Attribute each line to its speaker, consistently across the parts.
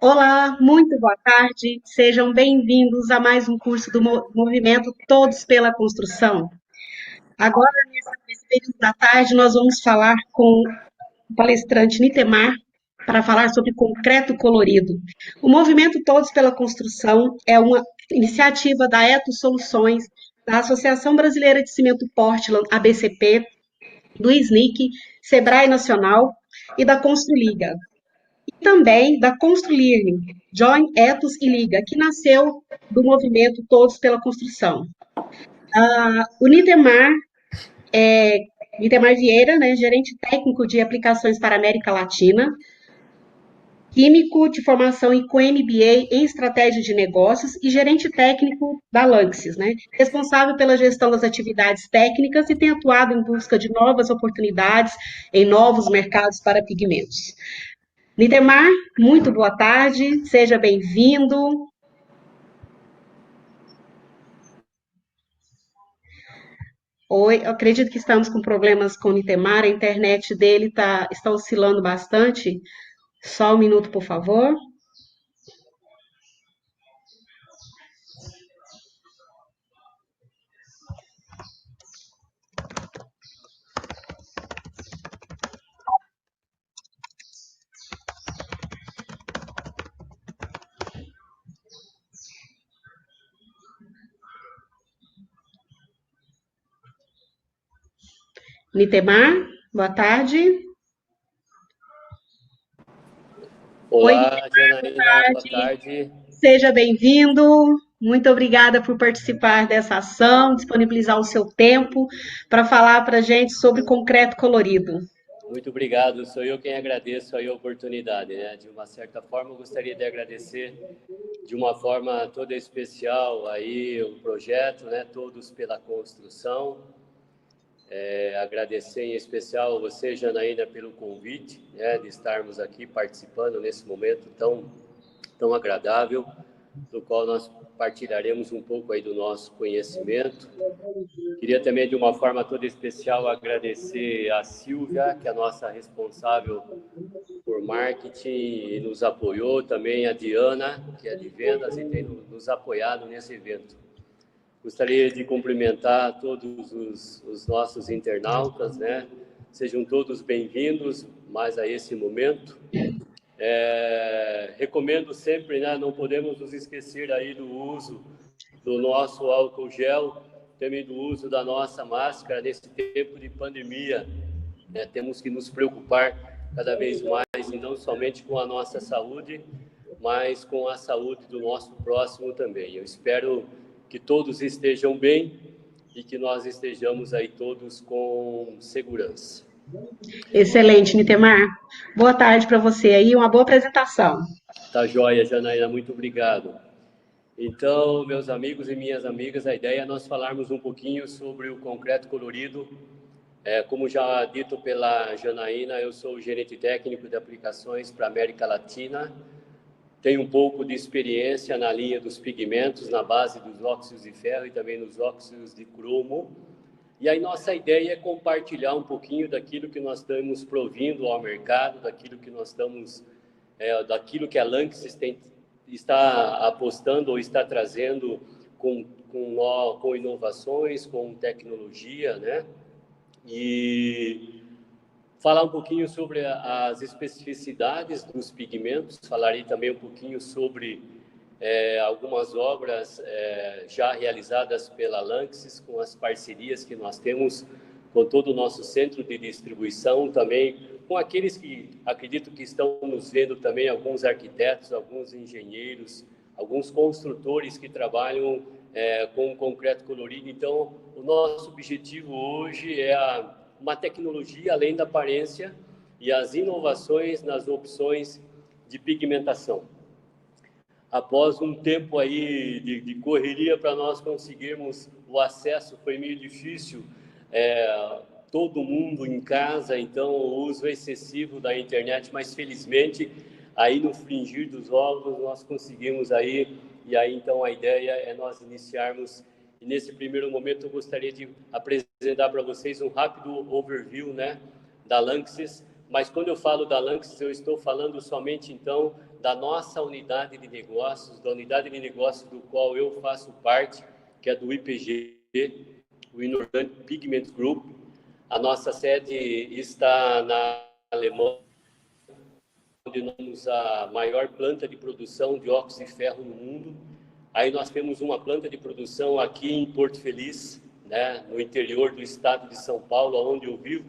Speaker 1: Olá, muito boa tarde. Sejam bem-vindos a mais um curso do Movimento Todos pela Construção. Agora, nesse período da tarde, nós vamos falar com o palestrante Nitemar para falar sobre concreto colorido. O Movimento Todos pela Construção é uma iniciativa da Eto Soluções, da Associação Brasileira de Cimento Portland, ABCP, do SNIC, Sebrae Nacional e da Construliga. Também da Construliga, Join Ethos e Liga, que nasceu do movimento Todos pela Construção. O Nitemar Vieira, né, gerente técnico de aplicações para a América Latina, químico de formação com MBA em estratégia de negócios e gerente técnico da Lanxess, né, responsável pela gestão das atividades técnicas e tem atuado em busca de novas oportunidades em novos mercados para pigmentos. Nitemar, muito boa tarde, seja bem-vindo. Oi, eu acredito que estamos com problemas com o Nitemar, a internet dele está oscilando bastante. Só um minuto, por favor. Nitemar, boa tarde.
Speaker 2: Olá, Janaína, boa tarde.
Speaker 1: Seja bem-vindo. Muito obrigada por participar dessa ação, disponibilizar o seu tempo para falar para a gente sobre concreto colorido.
Speaker 2: Muito obrigado, sou eu quem agradeço aí a oportunidade, né? De uma certa forma, eu gostaria de agradecer de uma forma toda especial aí o projeto, né? Todos pela construção. Agradecer em especial você, Janaína, pelo convite, né? De estarmos aqui participando nesse momento tão agradável, do qual nós partilharemos um pouco aí do nosso conhecimento. Queria também, de uma forma toda especial, agradecer a Silvia, que é a nossa responsável por marketing e nos apoiou, também a Diana, que é de vendas e tem nos apoiado nesse evento. Gostaria de cumprimentar todos os nossos internautas, né? Sejam todos bem-vindos mais a esse momento. Recomendo sempre, né? Não podemos nos esquecer aí do uso do nosso álcool gel, também do uso da nossa máscara nesse tempo de pandemia. Né? Temos que nos preocupar cada vez mais, e não somente com a nossa saúde, mas com a saúde do nosso próximo também. Eu espero que todos estejam bem e que nós estejamos aí todos com segurança.
Speaker 1: Excelente, Nitemar. Boa tarde para você aí, uma boa apresentação.
Speaker 2: Tá joia, Janaína, muito obrigado. Então, meus amigos e minhas amigas, a ideia é nós falarmos um pouquinho sobre o concreto colorido. Como já dito pela Janaína, eu sou o gerente técnico de aplicações para a América Latina. Tenho um pouco de experiência na linha dos pigmentos, na base dos óxidos de ferro e também nos óxidos de cromo. E aí nossa ideia é compartilhar um pouquinho daquilo que nós estamos provindo ao mercado, daquilo que nós estamos, daquilo que a Lanxess está apostando ou está trazendo com inovações, com tecnologia, né? E falar um pouquinho sobre as especificidades dos pigmentos, falarei também um pouquinho sobre algumas obras já realizadas pela Lanxess, com as parcerias que nós temos com todo o nosso centro de distribuição, também com aqueles que acredito que estão nos vendo também, alguns arquitetos, alguns engenheiros, alguns construtores que trabalham com concreto colorido. Então, o nosso objetivo hoje é uma tecnologia além da aparência e as inovações nas opções de pigmentação. Após um tempo aí de correria para nós conseguirmos o acesso, foi meio difícil, todo mundo em casa, então o uso excessivo da internet, mas felizmente aí no fringir dos ovos nós conseguimos aí, e aí então a ideia é nós iniciarmos. E nesse primeiro momento eu gostaria de apresentar para vocês um rápido overview, né, da Lanxess, mas quando eu falo da Lanxess, eu estou falando somente, então, da nossa unidade de negócios, da unidade de negócios do qual eu faço parte, que é do IPG, o Inorganic Pigment Group. A nossa sede está na Alemanha, onde nós temos a maior planta de produção de óxido de ferro no mundo. Aí nós temos uma planta de produção aqui em Porto Feliz, né, no interior do estado de São Paulo, onde eu vivo.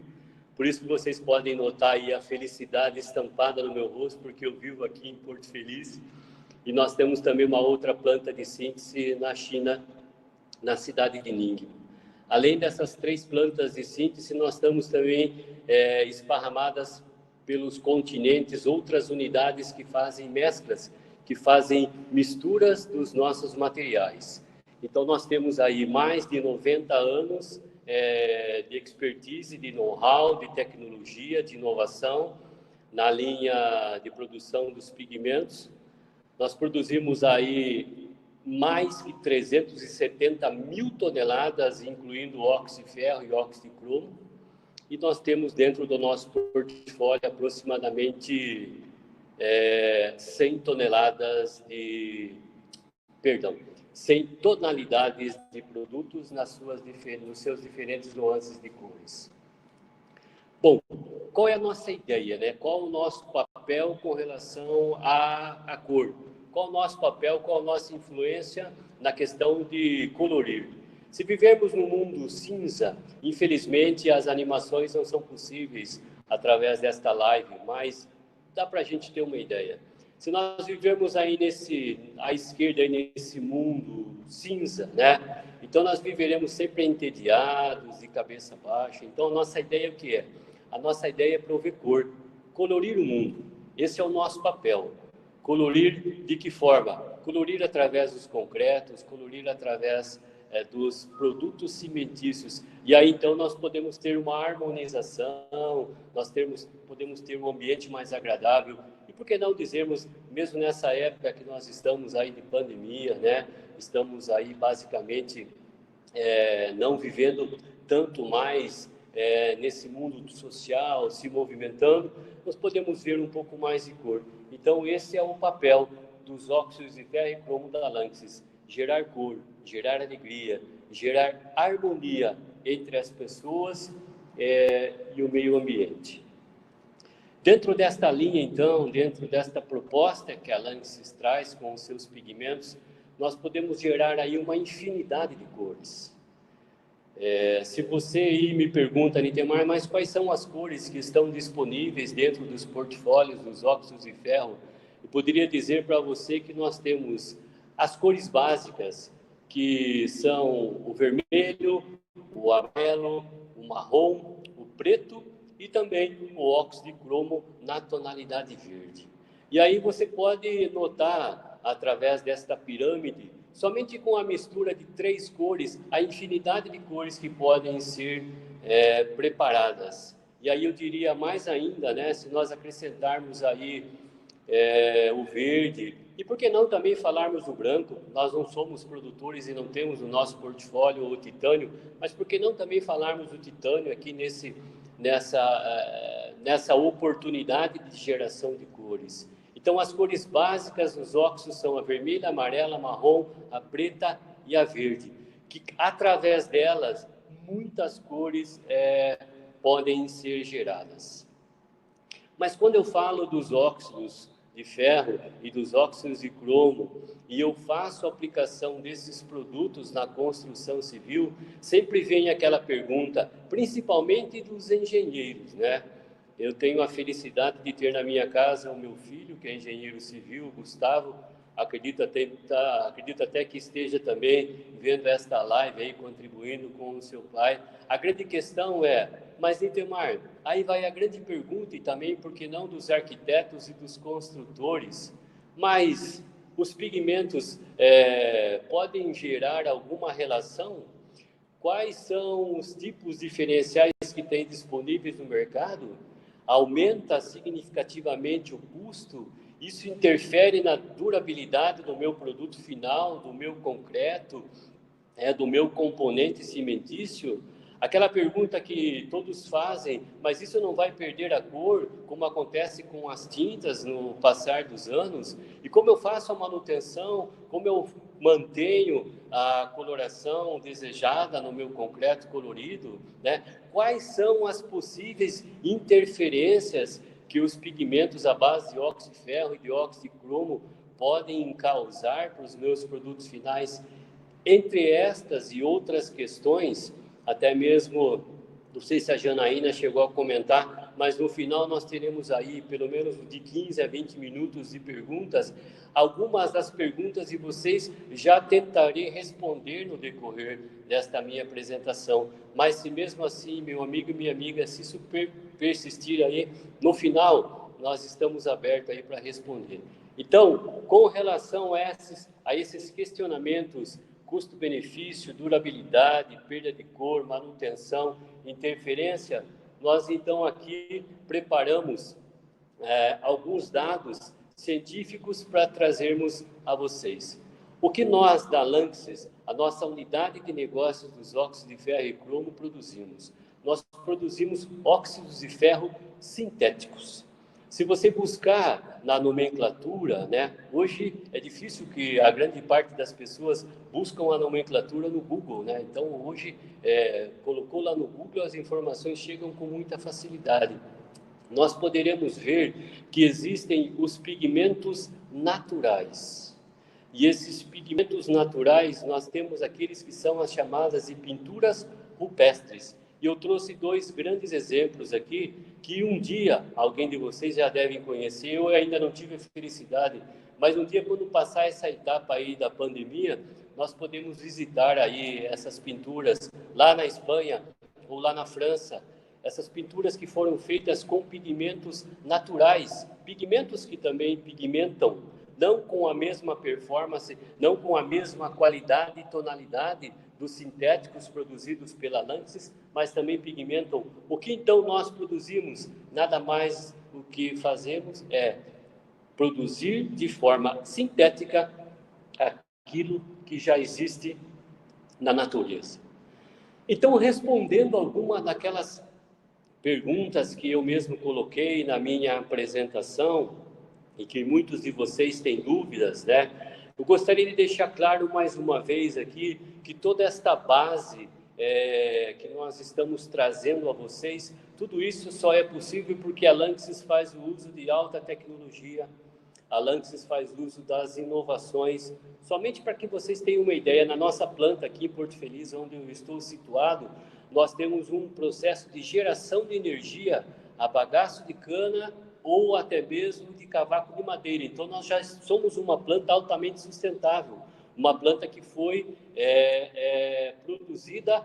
Speaker 2: Por isso que vocês podem notar aí a felicidade estampada no meu rosto, porque eu vivo aqui em Porto Feliz. E nós temos também uma outra planta de síntese na China, na cidade de Ningbo. Além dessas 3 plantas de síntese, nós estamos também esparramadas pelos continentes, outras unidades que fazem mesclas, que fazem misturas dos nossos materiais. Então, nós temos aí mais de 90 anos de expertise, de know-how, de tecnologia, de inovação na linha de produção dos pigmentos. Nós produzimos aí mais de 370 mil toneladas, incluindo óxido de ferro e óxido de cromo. E nós temos dentro do nosso portfólio aproximadamente 100 toneladas de... Perdão, 100 tonalidades de produtos nos seus diferentes nuances de cores. Bom, qual é a nossa ideia, né? Qual o nosso papel com relação à cor? Qual o nosso papel, qual a nossa influência na questão de colorir? Se vivermos num mundo cinza, infelizmente as animações não são possíveis através desta live, mas dá para a gente ter uma ideia. Se nós vivermos aí à esquerda, aí nesse mundo cinza, né? Então nós viveremos sempre entediados, de cabeça baixa. Então a nossa ideia é o que é? A nossa ideia é prover cor, colorir o mundo. Esse é o nosso papel. Colorir de que forma? Colorir através dos concretos, colorir através dos produtos cimentícios. E aí, então, nós podemos ter uma harmonização, podemos ter um ambiente mais agradável. E por que não dizermos, mesmo nessa época que nós estamos aí de pandemia, né? Estamos aí, basicamente, não vivendo tanto mais nesse mundo social, se movimentando, nós podemos ver um pouco mais de cor. Então, esse é o papel dos óxidos de ferro e cromo da Lanxess: gerar cor, gerar alegria, gerar harmonia entre as pessoas e o meio ambiente. Dentro desta linha, então, dentro desta proposta que a Lanxess traz com os seus pigmentos, nós podemos gerar aí uma infinidade de cores. Se você aí me pergunta, Nitemar, mas quais são as cores que estão disponíveis dentro dos portfólios dos óxidos de ferro? Eu poderia dizer para você que nós temos as cores básicas, que são o vermelho, o amarelo, o marrom, o preto e também o óxido de cromo na tonalidade verde. E aí você pode notar, através desta pirâmide, somente com a mistura de 3 cores, a infinidade de cores que podem ser preparadas. E aí eu diria mais ainda, né, se nós acrescentarmos aí o verde, e por que não também falarmos do branco? Nós não somos produtores e não temos no nosso portfólio o titânio, mas por que não também falarmos do titânio aqui nessa oportunidade de geração de cores? Então, as cores básicas dos óxidos são a vermelha, a amarela, a marrom, a preta e a verde, que através delas muitas cores podem ser geradas. Mas quando eu falo dos óxidos de ferro e dos óxidos de cromo, e eu faço a aplicação desses produtos na construção civil, sempre vem aquela pergunta, principalmente dos engenheiros, né? Eu tenho a felicidade de ter na minha casa o meu filho, que é engenheiro civil, Gustavo. Acredito até que esteja também vendo esta live aí, contribuindo com o seu pai. A grande questão mas Nitemar, aí vai a grande pergunta, e também, por que não, dos arquitetos e dos construtores, mas os pigmentos podem gerar alguma relação? Quais são os tipos diferenciais que tem disponíveis no mercado? Aumenta significativamente o custo? Isso interfere na durabilidade do meu produto final, do meu concreto, do meu componente cimentício? Aquela pergunta que todos fazem, mas isso não vai perder a cor, como acontece com as tintas no passar dos anos? E como eu faço a manutenção, como eu mantenho a coloração desejada no meu concreto colorido, né? Quais são as possíveis interferências que os pigmentos à base de óxido de ferro e de óxido de cromo podem causar para os meus produtos finais? Entre estas e outras questões, até mesmo, não sei se a Janaína chegou a comentar, mas no final nós teremos aí pelo menos de 15 a 20 minutos de perguntas. Algumas das perguntas de vocês já tentarei responder no decorrer desta minha apresentação, mas se mesmo assim, meu amigo e minha amiga, se isso persistir aí, no final nós estamos abertos aí para responder. Então, com relação a esses questionamentos, custo-benefício, durabilidade, perda de cor, manutenção, interferência, nós então aqui preparamos alguns dados científicos para trazermos a vocês. O que nós da Lanxess, a nossa unidade de negócios dos óxidos de ferro e cromo, produzimos? Nós produzimos óxidos de ferro sintéticos. Se você buscar na nomenclatura, né, hoje é difícil que a grande parte das pessoas buscam a nomenclatura no Google, né? Então, hoje, colocou lá no Google, as informações chegam com muita facilidade. Nós poderemos ver que existem os pigmentos naturais. E esses pigmentos naturais, nós temos aqueles que são as chamadas de pinturas rupestres. E eu trouxe dois grandes exemplos aqui, que um dia alguém de vocês já deve conhecer. Eu ainda não tive a felicidade, mas um dia, quando passar essa etapa aí da pandemia, nós podemos visitar aí essas pinturas lá na Espanha ou lá na França. Essas pinturas que foram feitas com pigmentos naturais, pigmentos que também pigmentam, não com a mesma performance, não com a mesma qualidade e tonalidade dos sintéticos produzidos pela Lanxess, mas também pigmentam. O que então nós produzimos? Nada mais o que fazemos é produzir de forma sintética aquilo que já existe na natureza. Então, respondendo alguma daquelas perguntas que eu mesmo coloquei na minha apresentação e que muitos de vocês têm dúvidas, né? Eu gostaria de deixar claro mais uma vez aqui que toda esta base que nós estamos trazendo a vocês, tudo isso só é possível porque a Lanxess faz o uso de alta tecnologia, a Lanxess faz uso das inovações. Somente para que vocês tenham uma ideia, na nossa planta aqui em Porto Feliz, onde eu estou situado, nós temos um processo de geração de energia a bagaço de cana ou até mesmo de cavaco de madeira. Então, nós já somos uma planta altamente sustentável, uma planta que foi produzida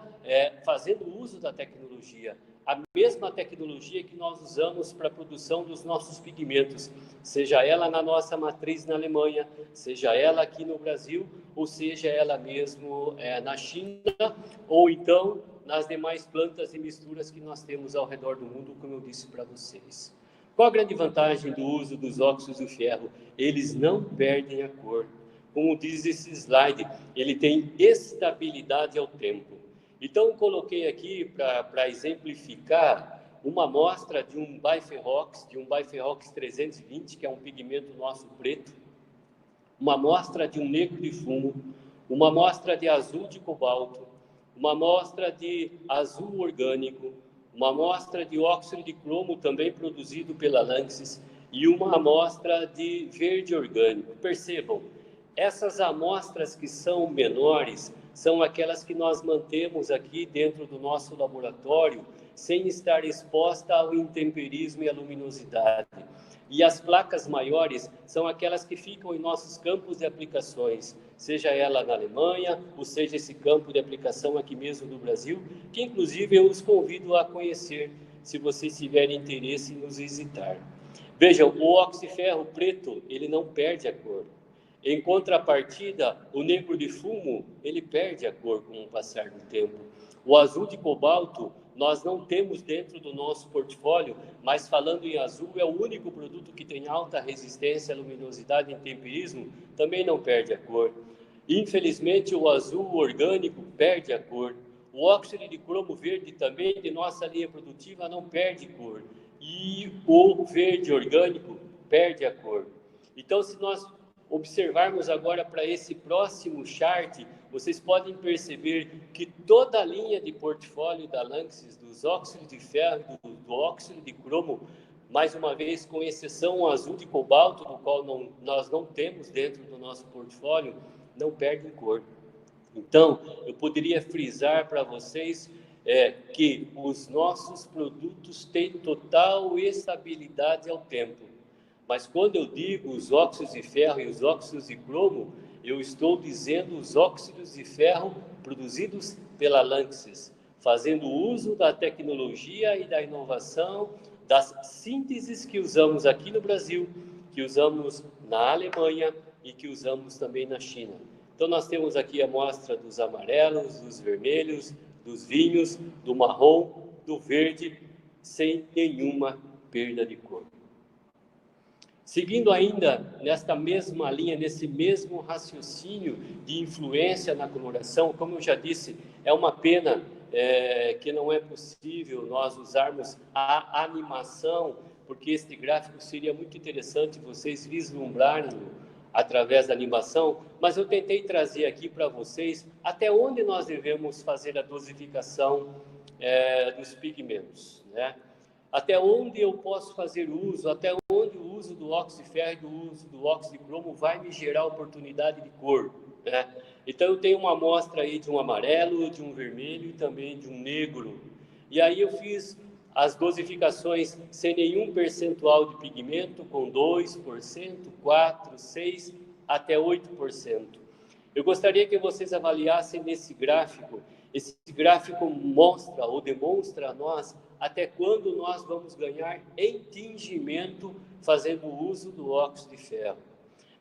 Speaker 2: fazendo uso da tecnologia. A mesma tecnologia que nós usamos para a produção dos nossos pigmentos, seja ela na nossa matriz na Alemanha, seja ela aqui no Brasil, ou seja ela mesmo na China, ou então nas demais plantas e misturas que nós temos ao redor do mundo, como eu disse para vocês. Qual a grande vantagem do uso dos óxidos de ferro? Eles não perdem a cor. Como diz esse slide, ele tem estabilidade ao tempo. Então, coloquei aqui para exemplificar uma amostra de um Biferrox, de um Biferrox 320, que é um pigmento nosso preto, uma amostra de um negro de fumo, uma amostra de azul de cobalto, uma amostra de azul orgânico, uma amostra de óxido de cromo também produzido pela Lanxess e uma amostra de verde orgânico. Percebam, essas amostras que são menores são aquelas que nós mantemos aqui dentro do nosso laboratório sem estar exposta ao intemperismo e à luminosidade. E as placas maiores são aquelas que ficam em nossos campos de aplicações, seja ela na Alemanha, ou seja esse campo de aplicação aqui mesmo no Brasil, que inclusive eu os convido a conhecer, se vocês tiverem interesse em nos visitar. Vejam, o óxido de ferro preto, ele não perde a cor. Em contrapartida, o negro de fumo, ele perde a cor com o passar do tempo. O azul de cobalto, nós não temos dentro do nosso portfólio, mas falando em azul, é o único produto que tem alta resistência à luminosidade e temperismo, também não perde a cor. Infelizmente, o azul orgânico perde a cor. O óxido de cromo verde também, de nossa linha produtiva, não perde cor. E o verde orgânico perde a cor. Então, se nós observarmos agora para esse próximo chart, vocês podem perceber que toda a linha de portfólio da Lanxess, dos óxidos de ferro, do óxido de cromo, mais uma vez, com exceção o azul de cobalto, do qual nós não temos dentro do nosso portfólio, não perdem cor. Então, eu poderia frisar para vocês que os nossos produtos têm total estabilidade ao tempo. Mas quando eu digo os óxidos de ferro e os óxidos de cromo, eu estou dizendo os óxidos de ferro produzidos pela Lanxess, fazendo uso da tecnologia e da inovação, das sínteses que usamos aqui no Brasil, que usamos na Alemanha e que usamos também na China. Então, nós temos aqui a amostra dos amarelos, dos vermelhos, dos vinhos, do marrom, do verde, sem nenhuma perda de cor. Seguindo ainda nesta mesma linha, nesse mesmo raciocínio de influência na coloração, como eu já disse, é uma pena que não é possível nós usarmos a animação, porque este gráfico seria muito interessante vocês vislumbrarem através da animação, mas eu tentei trazer aqui para vocês até onde nós devemos fazer a dosificação dos pigmentos, né? Até onde eu posso fazer uso, até onde o uso do óxido de ferro e do uso do óxido de cromo vai me gerar oportunidade de cor, né? Então, eu tenho uma amostra aí de um amarelo, de um vermelho e também de um negro. E aí eu fiz as dosificações sem nenhum percentual de pigmento, com 2%, 4%, 6%, até 8%. Eu gostaria que vocês avaliassem nesse gráfico. Esse gráfico mostra ou demonstra a nós até quando nós vamos ganhar em tingimento fazendo uso do óxido de ferro.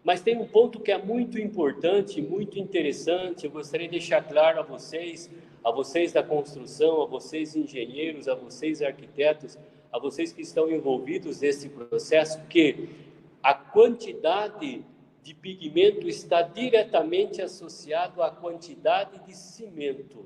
Speaker 2: Mas tem um ponto que é muito importante, muito interessante, eu gostaria de deixar claro a vocês da construção, a vocês engenheiros, a vocês arquitetos, a vocês que estão envolvidos nesse processo, que a quantidade de pigmento está diretamente associado à quantidade de cimento.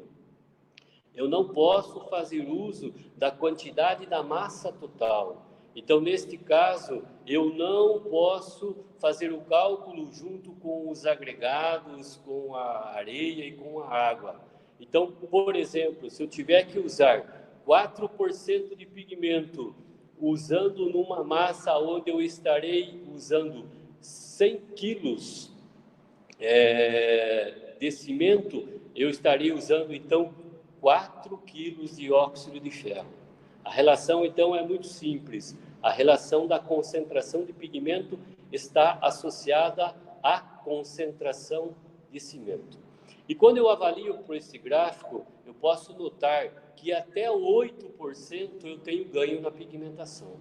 Speaker 2: Eu não posso fazer uso da quantidade da massa total. Então, neste caso, eu não posso fazer o cálculo junto com os agregados, com a areia e com a água. Então, por exemplo, se eu tiver que usar 4% de pigmento, usando numa massa onde eu estarei usando 100 quilos de cimento, eu estarei usando, então, 4 quilos de óxido de ferro. A relação, então, é muito simples. A relação da concentração de pigmento está associada à concentração de cimento. E quando eu avalio por esse gráfico, eu posso notar que até 8% eu tenho ganho na pigmentação.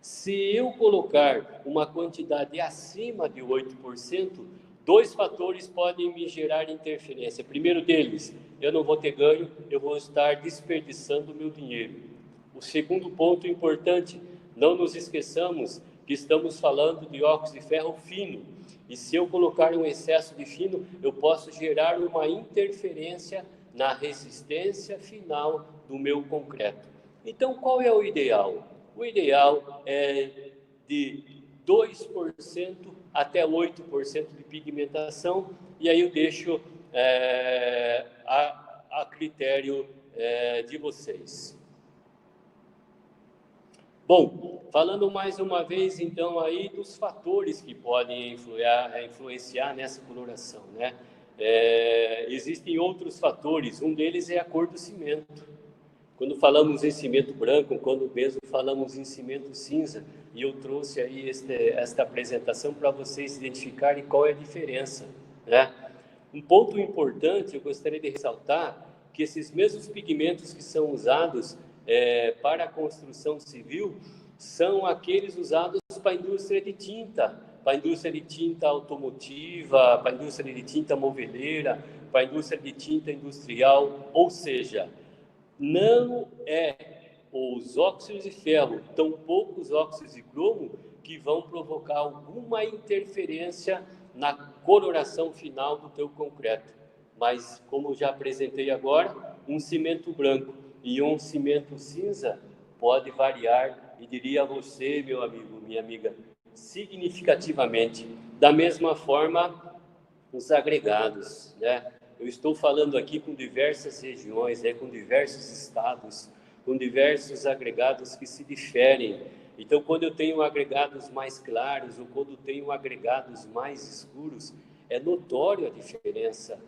Speaker 2: Se eu colocar uma quantidade acima de 8%, dois fatores podem me gerar interferência. Primeiro deles, eu não vou ter ganho, eu vou estar desperdiçando o meu dinheiro. O segundo ponto importante, não nos esqueçamos que estamos falando de óxido de ferro fino. E se eu colocar um excesso de fino, eu posso gerar uma interferência na resistência final do meu concreto. Então, qual é o ideal? O ideal é de 2% até 8% de pigmentação, e aí eu deixo a critério de vocês. Bom, falando mais uma vez, então, aí dos fatores que podem influenciar nessa coloração, né? Existem outros fatores, um deles é a cor do cimento. Quando falamos em cimento branco, quando mesmo falamos em cimento cinza, e eu trouxe aí esta apresentação para vocês identificarem qual é a diferença, né? Um ponto importante, eu gostaria de ressaltar que esses mesmos pigmentos que são usados para a construção civil são aqueles usados para a indústria de tinta, para a indústria de tinta automotiva, para a indústria de tinta moveleira, para a indústria de tinta industrial, ou seja, não é os óxidos de ferro, tampouco os óxidos de cromo, que vão provocar alguma interferência na coloração final do teu concreto. Mas, como já apresentei agora, um cimento branco e um cimento cinza pode variar, e diria a você, meu amigo, minha amiga, significativamente. Da mesma forma, os agregados, né? Eu estou falando aqui com diversas regiões, com diversos estados, com diversos agregados que se diferem. Então, quando eu tenho agregados mais claros ou quando tenho agregados mais escuros, é notório a diferença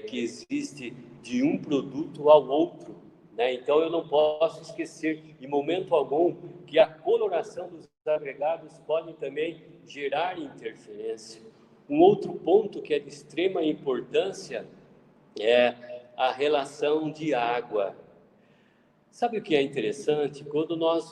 Speaker 2: que existe de um produto ao outro, né? Então, eu não posso esquecer, em momento algum, que a coloração dos agregados pode também gerar interferência. Um outro ponto que é de extrema importância é a relação de água. Sabe o que é interessante? Quando nós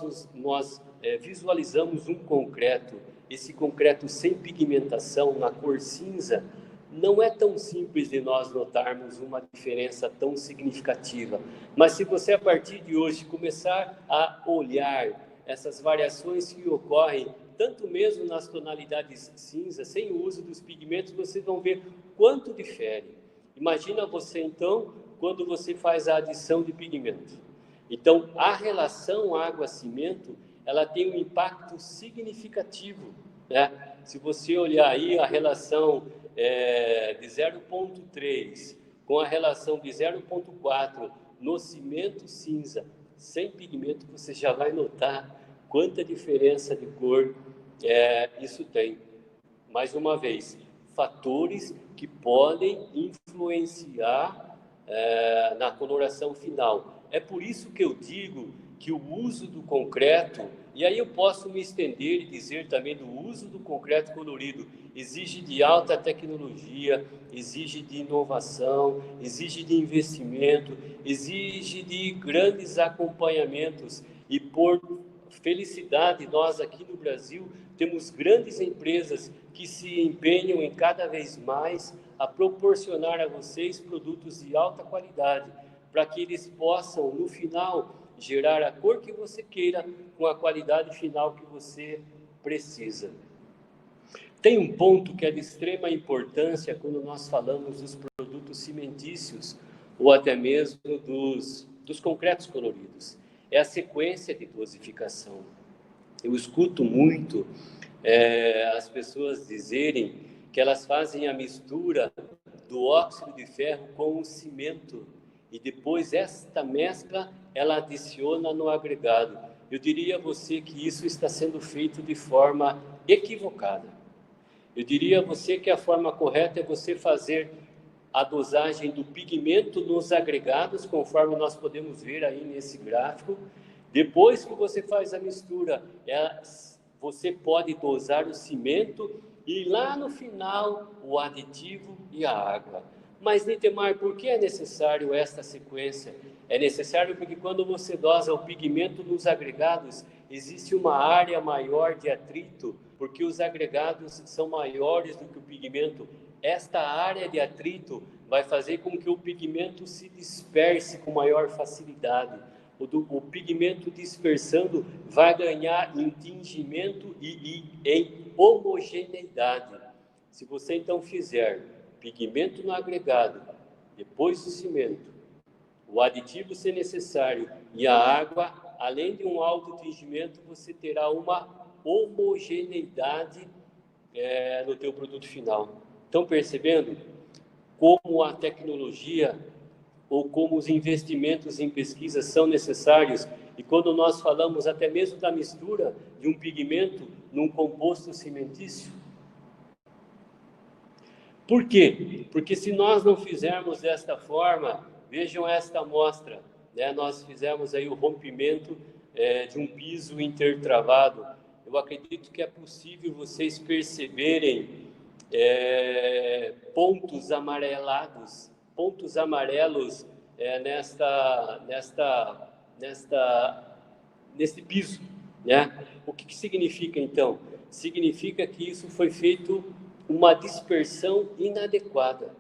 Speaker 2: visualizamos um concreto, esse concreto sem pigmentação, na cor cinza, não é tão simples de nós notarmos uma diferença tão significativa. Mas se você, a partir de hoje, começar a olhar essas variações que ocorrem, tanto mesmo nas tonalidades cinzas, sem o uso dos pigmentos, vocês vão ver quanto difere. Imagina você, então, quando você faz a adição de pigmento. Então, a relação água-cimento, ela tem um impacto significativo, né? Se você olhar aí a relação de 0,3 com a relação de 0,4 no cimento cinza, sem pigmento, você já vai notar quanta diferença de cor isso tem. Mais uma vez, fatores que podem influenciar na coloração final. É por isso que eu digo que o uso do concreto, e aí eu posso me estender e dizer também do uso do concreto colorido, exige de alta tecnologia, exige de inovação, exige de investimento, exige de grandes acompanhamentos. E por felicidade, nós aqui no Brasil temos grandes empresas que se empenham em cada vez mais a proporcionar a vocês produtos de alta qualidade, para que eles possam, no final, gerar a cor que você queira com a qualidade final que você precisa. Tem um ponto que é de extrema importância quando nós falamos dos produtos cimentícios ou até mesmo dos concretos coloridos. É a sequência de dosificação. Eu escuto muito as pessoas dizerem que elas fazem a mistura do óxido de ferro com o cimento e depois esta mescla ela adiciona no agregado. Eu diria a você que isso está sendo feito de forma equivocada. Eu diria a você que a forma correta é você fazer a dosagem do pigmento nos agregados, conforme nós podemos ver aí nesse gráfico. Depois que você faz a mistura, você pode dosar o cimento e lá no final o aditivo e a água. Mas, Nitemar, por que é necessário esta sequência? É necessário porque quando você dosa o pigmento nos agregados, existe uma área maior de atrito, porque os agregados são maiores do que o pigmento. Esta área de atrito vai fazer com que o pigmento se disperse com maior facilidade. O pigmento dispersando vai ganhar em tingimento e em homogeneidade. Se você então fizer pigmento no agregado, depois o cimento, o aditivo se necessário e a água, além de um alto tingimento, você terá uma homogeneidade no teu produto final. Estão percebendo como a tecnologia ou como os investimentos em pesquisa são necessários? E quando nós falamos até mesmo da mistura de um pigmento num composto cimentício, por quê? Porque se nós não fizermos desta forma, vejam esta amostra, né? Nós fizemos aí o rompimento de um piso intertravado. Eu acredito que é possível vocês perceberem pontos amarelados, pontos amarelos neste piso, né? O que significa então? Significa que isso foi feito uma dispersão inadequada,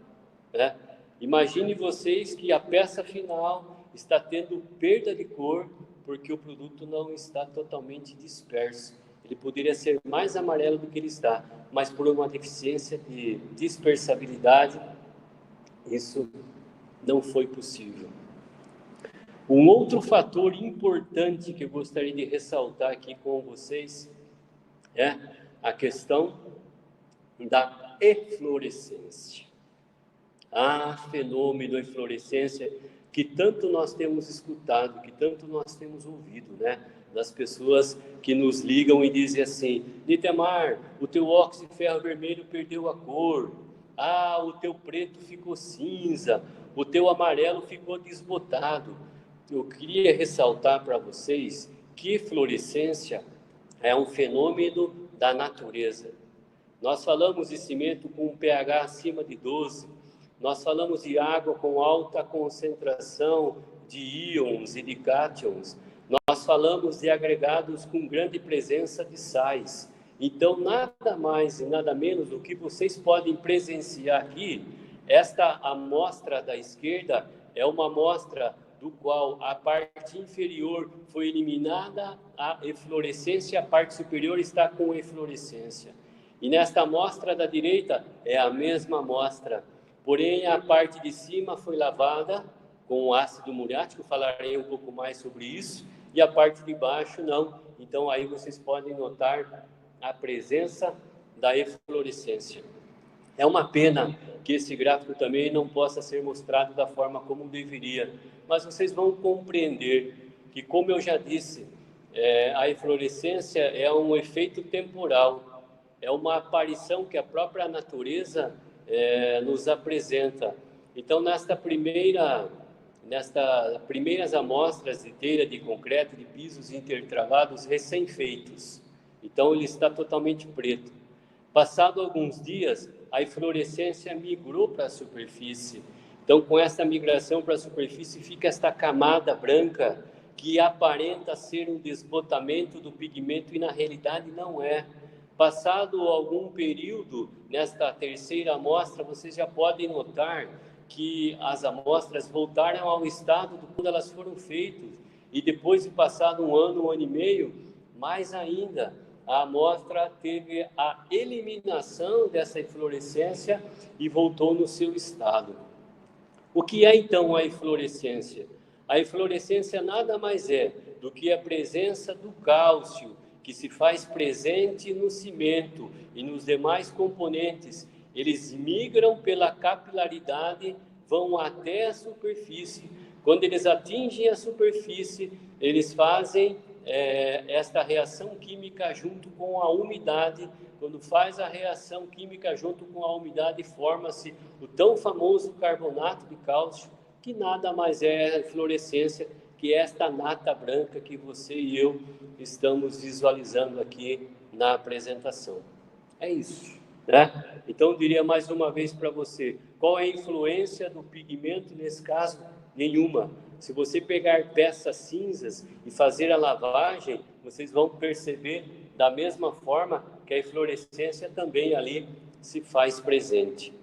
Speaker 2: né? Imagine vocês que a peça final está tendo perda de cor porque o produto não está totalmente disperso. Ele poderia ser mais amarelo do que ele está, mas por uma deficiência de dispersabilidade, isso não foi possível. Um outro fator importante que eu gostaria de ressaltar aqui com vocês é a questão da eflorescência. Fenômeno eflorescência que tanto nós temos escutado, que tanto nós temos ouvido, né? Das pessoas que nos ligam e dizem assim: Nitemar, o teu óxido de ferro vermelho perdeu a cor, o teu preto ficou cinza, o teu amarelo ficou desbotado. Eu queria ressaltar para vocês que eflorescência é um fenômeno da natureza. Nós falamos de cimento com um pH acima de 12, nós falamos de água com alta concentração de íons e de cátions, nós falamos de agregados com grande presença de sais. Então, nada mais e nada menos do que vocês podem presenciar aqui, esta amostra da esquerda é uma amostra do qual a parte inferior foi eliminada a eflorescência, a parte superior está com eflorescência. E nesta amostra da direita é a mesma amostra, porém a parte de cima foi lavada com ácido muriático, falarei um pouco mais sobre isso, e a parte de baixo não. Então aí vocês podem notar a presença da eflorescência. É uma pena que esse gráfico também não possa ser mostrado da forma como deveria, mas vocês vão compreender que, como eu já disse, a eflorescência é um efeito temporal, é uma aparição que a própria natureza nos apresenta. Então, nestas primeiras amostras de telha de concreto, de pisos intertravados recém-feitos, então ele está totalmente preto. Passado alguns dias, a eflorescência migrou para a superfície. Então, com essa migração para a superfície, fica esta camada branca que aparenta ser um desbotamento do pigmento e, na realidade, não é. Passado algum período, nesta terceira amostra, vocês já podem notar que as amostras voltaram ao estado de quando elas foram feitas. E depois de passado um ano e meio, mais ainda, a amostra teve a eliminação dessa eflorescência e voltou no seu estado. O que é, então, a eflorescência? A eflorescência nada mais é do que a presença do cálcio, que se faz presente no cimento e nos demais componentes. Eles migram pela capilaridade, vão até a superfície. Quando eles atingem a superfície, eles fazem esta reação química junto com a umidade. Quando faz a reação química junto com a umidade, forma-se o tão famoso carbonato de cálcio, que nada mais é a eflorescência que esta nata branca que você e eu estamos visualizando aqui na apresentação. É isso, né? Então, eu diria mais uma vez para você, qual é a influência do pigmento nesse caso? Nenhuma. Se você pegar peças cinzas e fazer a lavagem, vocês vão perceber da mesma forma que a eflorescência também ali se faz presente.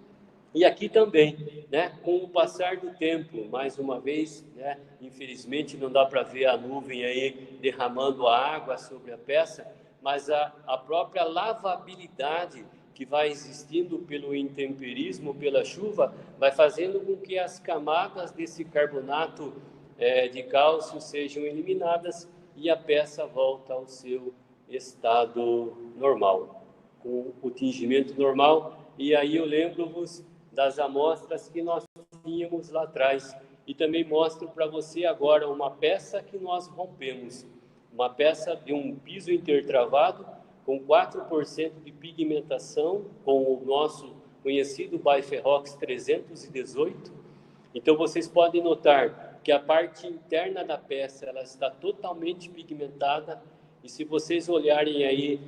Speaker 2: E aqui também, né, com o passar do tempo, mais uma vez, né, infelizmente não dá para ver a nuvem aí derramando a água sobre a peça, mas a própria lavabilidade que vai existindo pelo intemperismo, pela chuva, vai fazendo com que as camadas desse carbonato de cálcio sejam eliminadas e a peça volta ao seu estado normal, com o tingimento normal. E aí eu lembro-vos das amostras que nós tínhamos lá atrás. E também mostro para você agora uma peça que nós rompemos, uma peça de um piso intertravado com 4% de pigmentação, com o nosso conhecido Biferrox 318. Então, vocês podem notar que a parte interna da peça ela está totalmente pigmentada. E se vocês olharem aí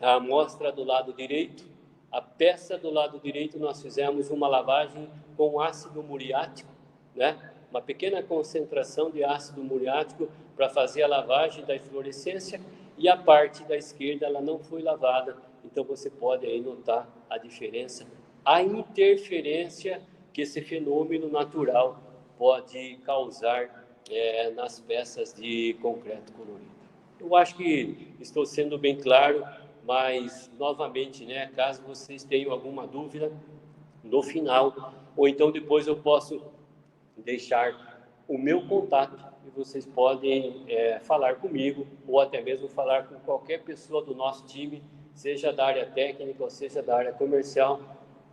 Speaker 2: a amostra do lado direito, a peça do lado direito nós fizemos uma lavagem com ácido muriático, né? Uma pequena concentração de ácido muriático para fazer a lavagem da eflorescência, e a parte da esquerda ela não foi lavada. Então você pode aí notar a diferença, a interferência que esse fenômeno natural pode causar nas peças de concreto colorido. Eu acho que estou sendo bem claro, mas novamente, né, caso vocês tenham alguma dúvida no final, ou então depois eu posso deixar o meu contato e vocês podem falar comigo ou até mesmo falar com qualquer pessoa do nosso time, seja da área técnica ou seja da área comercial.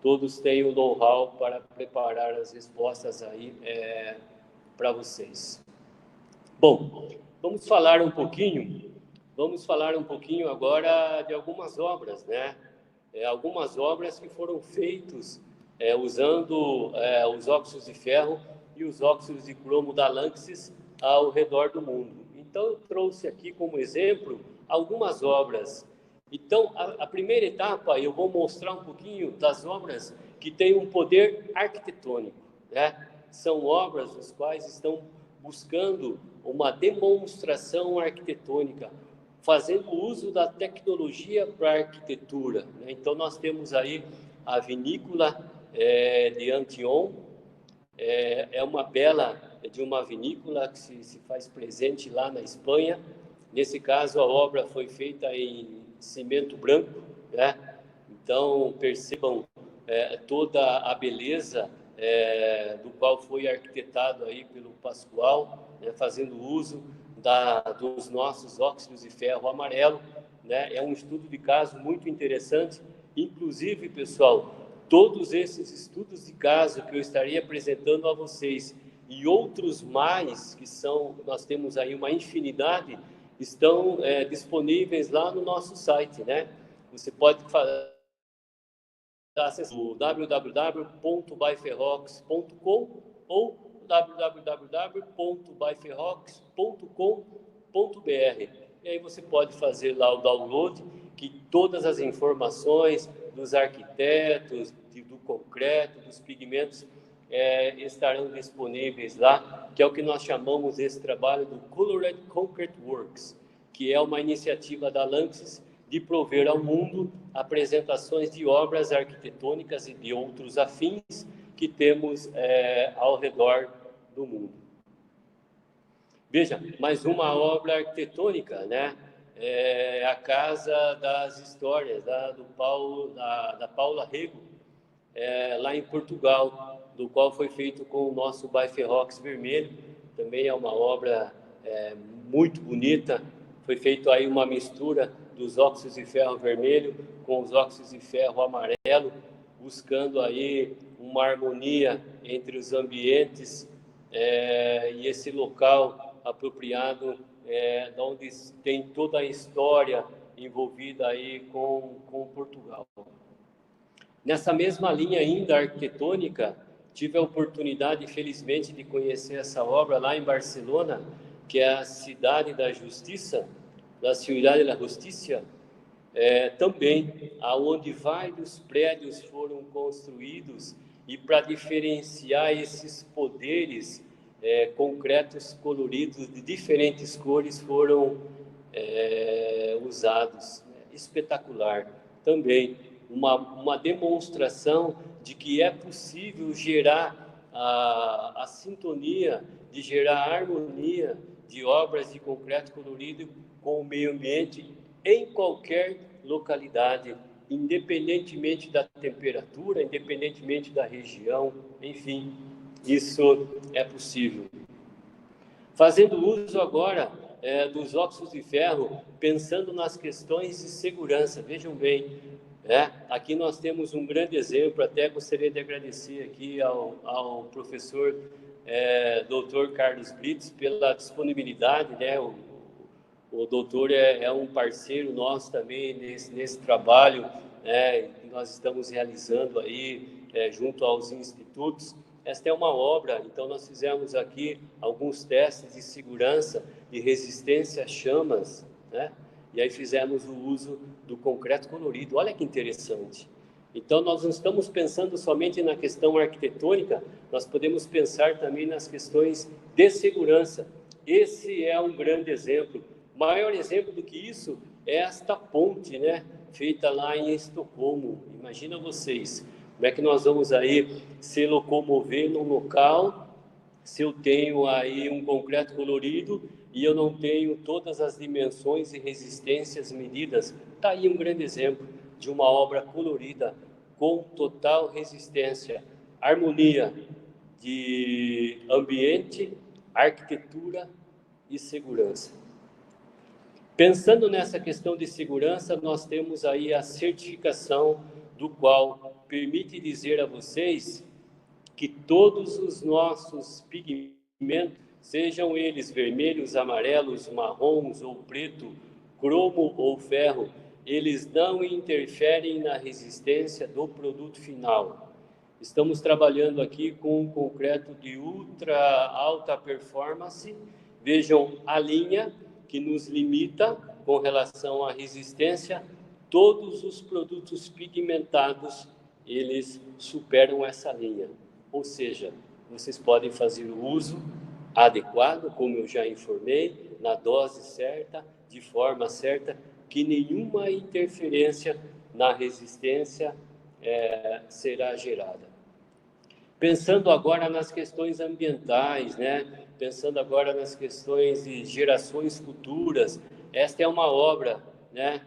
Speaker 2: Todos têm o know-how para preparar as respostas aí para vocês. Bom, vamos falar um pouquinho agora de algumas obras, né? Algumas obras que foram feitas usando os óxidos de ferro e os óxidos de cromo da Lanxess ao redor do mundo. Então, eu trouxe aqui como exemplo algumas obras. Então, a primeira etapa, eu vou mostrar um pouquinho das obras que têm um poder arquitetônico, né? São obras das quais estão buscando uma demonstração arquitetônica, fazendo uso da tecnologia para a arquitetura, né? Então, nós temos aí a vinícola de Antillon, é uma bela de uma vinícola que se faz presente lá na Espanha. Nesse caso, a obra foi feita em cimento branco, né? Então, percebam toda a beleza do qual foi arquitetado aí pelo Pascoal, né? Fazendo uso dos nossos óxidos de ferro amarelo, né? É um estudo de caso muito interessante. Inclusive, pessoal, todos esses estudos de caso que eu estarei apresentando a vocês e outros mais, nós temos aí uma infinidade, estão disponíveis lá no nosso site, né? Você pode acessar o www.byferrox.com ou www.byferrox.com.br. E aí você pode fazer lá o download, que todas as informações dos arquitetos, do concreto, dos pigmentos, estarão disponíveis lá, que é o que nós chamamos esse trabalho do Colored Concrete Works, que é uma iniciativa da Lanxess de prover ao mundo apresentações de obras arquitetônicas e de outros afins que temos ao redor do mundo. Veja, mais uma obra arquitetônica, né? A Casa das Histórias, da Paula Rego, lá em Portugal, do qual foi feito com o nosso Byferrox vermelho. Também é uma obra muito bonita. Foi feito aí uma mistura dos óxidos de ferro vermelho com os óxidos de ferro amarelo, buscando aí uma harmonia entre os ambientes e esse local apropriado, onde tem toda a história envolvida aí com Portugal. Nessa mesma linha ainda arquitetônica, tive a oportunidade, felizmente, de conhecer essa obra lá em Barcelona, que é a Cidade da Justiça, da Ciudad de la Justicia, também, aonde vários prédios foram construídos e para diferenciar esses poderes concretos coloridos de diferentes cores foram usados. Espetacular. Também uma demonstração de que é possível gerar a sintonia, de gerar a harmonia de obras de concreto colorido com o meio ambiente em qualquer localidade, independentemente da temperatura, independentemente da região, enfim, isso é possível. Fazendo uso agora dos óxidos de ferro, pensando nas questões de segurança, vejam bem, aqui nós temos um grande exemplo, até gostaria de agradecer aqui ao professor Dr. Carlos Brits pela disponibilidade, né? O doutor é um parceiro nosso também nesse trabalho, que nós estamos realizando aí junto aos institutos. Esta é uma obra, então nós fizemos aqui alguns testes de segurança, de resistência a chamas, né? E aí fizemos o uso do concreto colorido. Olha que interessante. Então, nós não estamos pensando somente na questão arquitetônica, nós podemos pensar também nas questões de segurança. Esse é um grande exemplo. O maior exemplo do que isso é esta ponte, né? Feita lá em Estocolmo. Imagina vocês, como é que nós vamos aí se locomover num local se eu tenho aí um concreto colorido e eu não tenho todas as dimensões e resistências medidas. Está aí um grande exemplo de uma obra colorida com total resistência, harmonia de ambiente arquitetura e segurança. Pensando nessa questão de segurança, nós temos aí a certificação, do qual permite dizer a vocês que todos os nossos pigmentos, sejam eles vermelhos, amarelos, marrons ou preto, cromo ou ferro, eles não interferem na resistência do produto final. Estamos trabalhando aqui com um concreto de ultra alta performance. Vejam a linha que nos limita com relação à resistência. Todos os produtos pigmentados, eles superam essa linha. Ou seja, vocês podem fazer o uso adequado, como eu já informei, na dose certa, de forma certa, que nenhuma interferência na resistência será gerada. Pensando agora nas questões ambientais, né? Pensando agora nas questões de gerações futuras, esta é uma obra, né?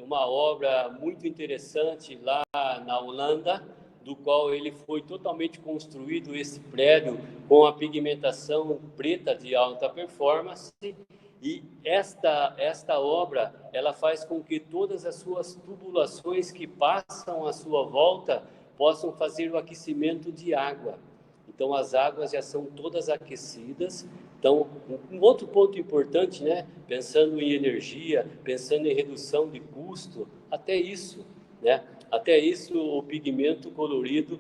Speaker 2: Uma obra muito interessante lá na Holanda, do qual ele foi totalmente construído, esse prédio, com a pigmentação preta de alta performance. E esta obra, ela faz com que todas as suas tubulações que passam à sua volta possam fazer o aquecimento de água. Então, as águas já são todas aquecidas. Então, um outro ponto importante, né? Pensando em energia, pensando em redução de custo, até isso, né? Até isso o pigmento colorido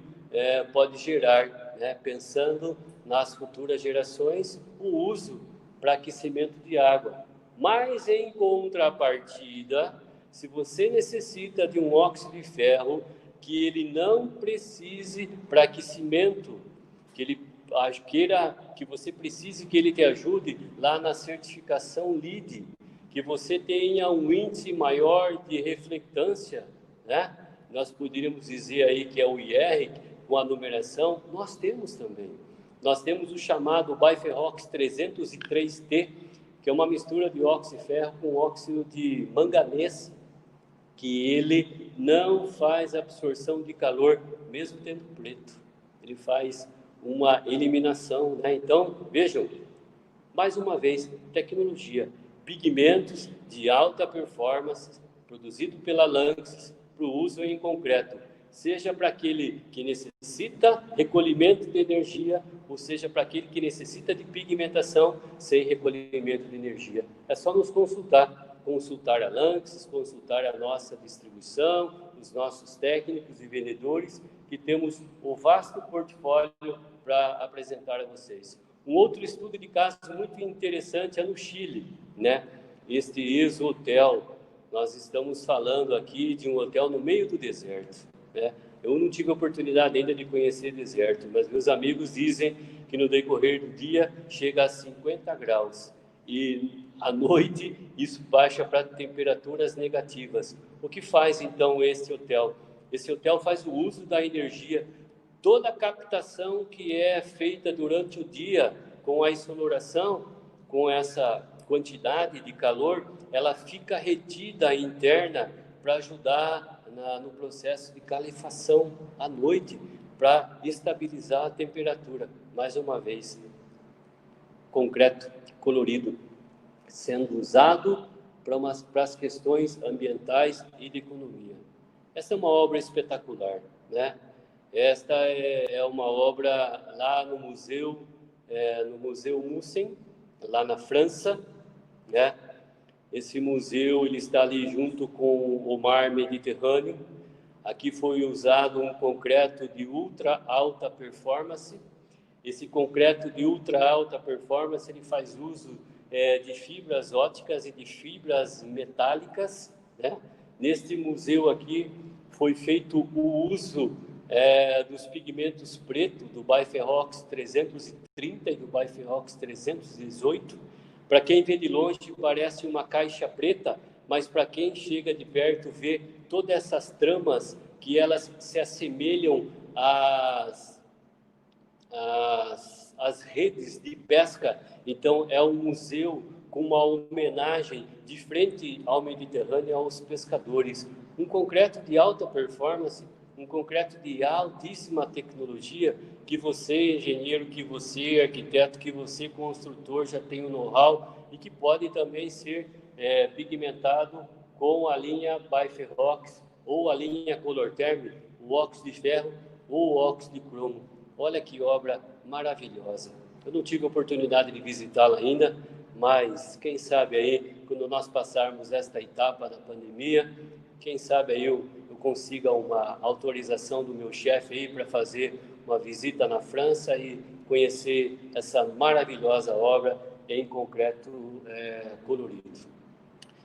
Speaker 2: pode gerar, né? Pensando nas futuras gerações, o uso para aquecimento de água. Mas, em contrapartida, se você necessita de um óxido de ferro, que ele não precise para aquecimento, que ele queira, que você precise que ele te ajude lá na certificação LEED, que você tenha um índice maior de reflectância, né? Nós poderíamos dizer aí que é o IR, com a numeração, nós temos também. Nós temos o chamado Biferrox 303T, que é uma mistura de óxido de ferro com óxido de manganês, que ele não faz absorção de calor, mesmo tendo preto. Ele faz uma eliminação, né? Então, vejam, mais uma vez, tecnologia, pigmentos de alta performance, produzido pela Lanxess, para o uso em concreto, seja para aquele que necessita recolhimento de energia, ou seja para aquele que necessita de pigmentação sem recolhimento de energia. É só nos consultar a Lanxess, consultar a nossa distribuição, os nossos técnicos e vendedores, que temos o vasto portfólio para apresentar a vocês. Um outro estudo de caso muito interessante é no Chile, né? Este ex-hotel, nós estamos falando aqui de um hotel no meio do deserto, né? Eu não tive a oportunidade ainda de conhecer deserto, mas meus amigos dizem que no decorrer do dia chega a 50 graus e à noite isso baixa para temperaturas negativas. O que faz então esse hotel? Esse hotel faz o uso da energia, toda a captação que é feita durante o dia com a insolação, com essa quantidade de calor, ela fica retida interna para ajudar no processo de calefação à noite, para estabilizar a temperatura. Mais uma vez, concreto colorido, sendo usado para as questões ambientais e de economia. Essa é uma obra espetacular, né? Esta é uma obra lá no Museu Mussen, lá na França, né? Esse museu ele está ali junto com o mar Mediterrâneo. Aqui foi usado um concreto de ultra alta performance. Esse concreto de ultra alta performance ele faz uso de fibras ópticas e de fibras metálicas, né? Neste museu aqui foi feito o uso dos pigmentos preto, do Biferrox 330 e do Biferrox 318. Para quem vê de longe parece uma caixa preta, mas para quem chega de perto vê todas essas tramas que elas se assemelham às redes de pesca. Então é um museu com uma homenagem de frente ao Mediterrâneo, aos pescadores. Um concreto de alta performance, um concreto de altíssima tecnologia, que você, engenheiro, que você, arquiteto, que você, construtor, já tem o know-how e que pode também ser pigmentado com a linha Biferrox ou a linha Colorterm, o óxido de ferro ou o óxido de cromo. Olha que obra maravilhosa. Eu não tive a oportunidade de visitá-la ainda, mas quem sabe aí, quando nós passarmos esta etapa da pandemia, quem sabe aí eu consiga uma autorização do meu chefe aí para fazer uma visita na França e conhecer essa maravilhosa obra em concreto colorido.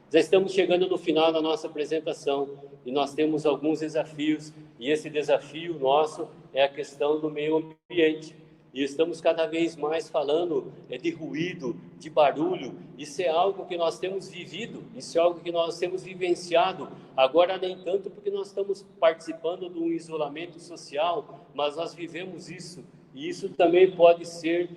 Speaker 2: Já estamos chegando no final da nossa apresentação e nós temos alguns desafios, e esse desafio nosso é a questão do meio ambiente. E estamos cada vez mais falando de ruído, de barulho. Isso é algo que nós temos vivido, isso é algo que nós temos vivenciado. Agora nem tanto porque nós estamos participando de um isolamento social, mas nós vivemos isso. E isso também pode ser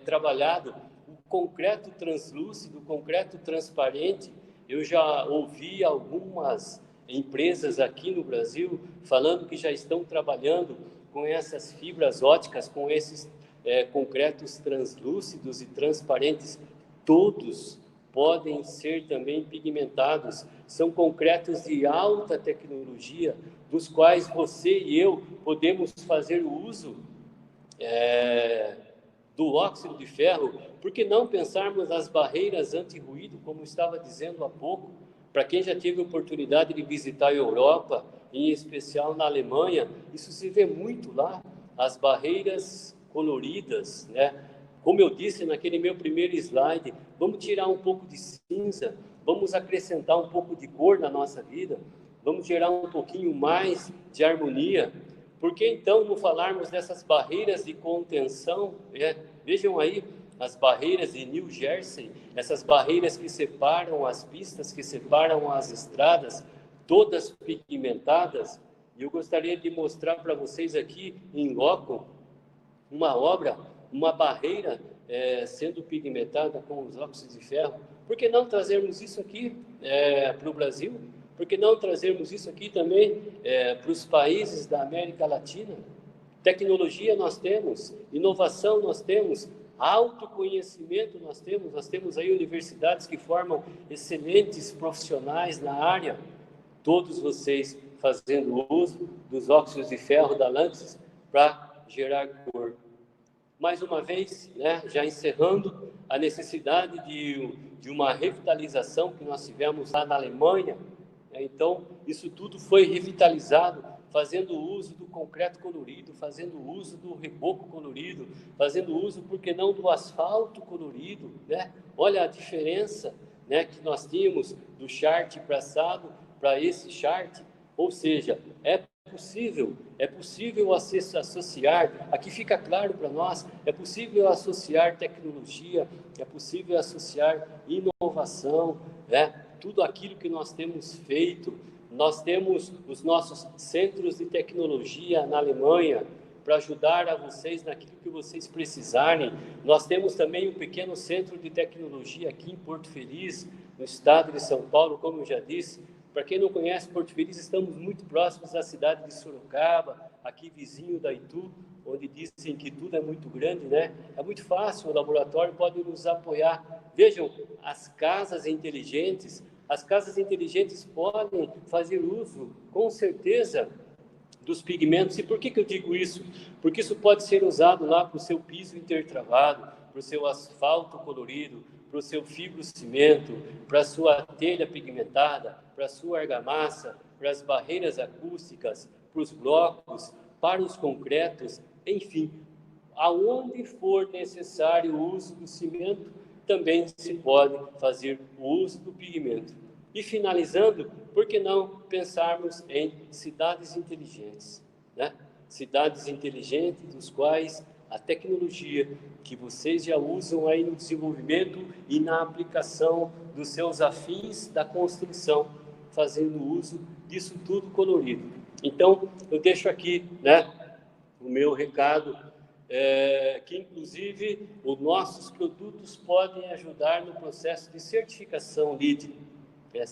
Speaker 2: trabalhado. O concreto translúcido, o concreto transparente, eu já ouvi algumas empresas aqui no Brasil falando que já estão trabalhando com essas fibras óticas, com esses concretos translúcidos e transparentes. Todos podem ser também pigmentados. São concretos de alta tecnologia, dos quais você e eu podemos fazer uso do óxido de ferro. Por que não pensarmos nas barreiras anti-ruído, como estava dizendo há pouco? Para quem já teve a oportunidade de visitar a Europa, em especial na Alemanha, isso se vê muito lá, as barreiras coloridas, né? Como eu disse naquele meu primeiro slide, vamos tirar um pouco de cinza, vamos acrescentar um pouco de cor na nossa vida, vamos gerar um pouquinho mais de harmonia. Por que então não falarmos dessas barreiras de contenção? Vejam aí, as barreiras de New Jersey, essas barreiras que separam as pistas, que separam as estradas, todas pigmentadas. E eu gostaria de mostrar para vocês aqui, em loco, uma obra, uma barreira sendo pigmentada com os óxidos de ferro. Por que não trazermos isso aqui para o Brasil? Por que não trazermos isso aqui também para os países da América Latina? Tecnologia nós temos, inovação nós temos, autoconhecimento nós temos aí universidades que formam excelentes profissionais na área, todos vocês fazendo uso dos óxidos de ferro da Lanxess para gerar cor. Mais uma vez, né, já encerrando, a necessidade de uma revitalização que nós tivemos lá na Alemanha. Então, isso tudo foi revitalizado, fazendo uso do concreto colorido, fazendo uso do reboco colorido, fazendo uso, por que não, do asfalto colorido, né? Olha a diferença, né, que nós tínhamos do chart praçado para esse chart. Ou seja, é possível associar, aqui fica claro para nós, é possível associar tecnologia, é possível associar inovação, né? Tudo aquilo que nós temos feito. Nós temos os nossos centros de tecnologia na Alemanha para ajudar a vocês naquilo que vocês precisarem. Nós temos também um pequeno centro de tecnologia aqui em Porto Feliz, no estado de São Paulo, como eu já disse. Para quem não conhece Porto Feliz, estamos muito próximos da cidade de Sorocaba, aqui vizinho da Itu, onde dizem que tudo é muito grande, né? É muito fácil, o laboratório pode nos apoiar. Vejam, as casas inteligentes podem fazer uso, com certeza, dos pigmentos. E por que eu digo isso? Porque isso pode ser usado lá para o seu piso intertravado, para o seu asfalto colorido, para o seu fibrocimento, para a sua telha pigmentada, para a sua argamassa, para as barreiras acústicas, para os blocos, para os concretos, enfim, aonde for necessário o uso do cimento, também se pode fazer o uso do pigmento. E finalizando, por que não pensarmos em cidades inteligentes, né? Cidades inteligentes, dos quais a tecnologia que vocês já usam aí no desenvolvimento e na aplicação dos seus afins da construção, fazendo uso disso tudo colorido. Então, eu deixo aqui, né, o meu recado, que inclusive os nossos produtos podem ajudar no processo de certificação LEED.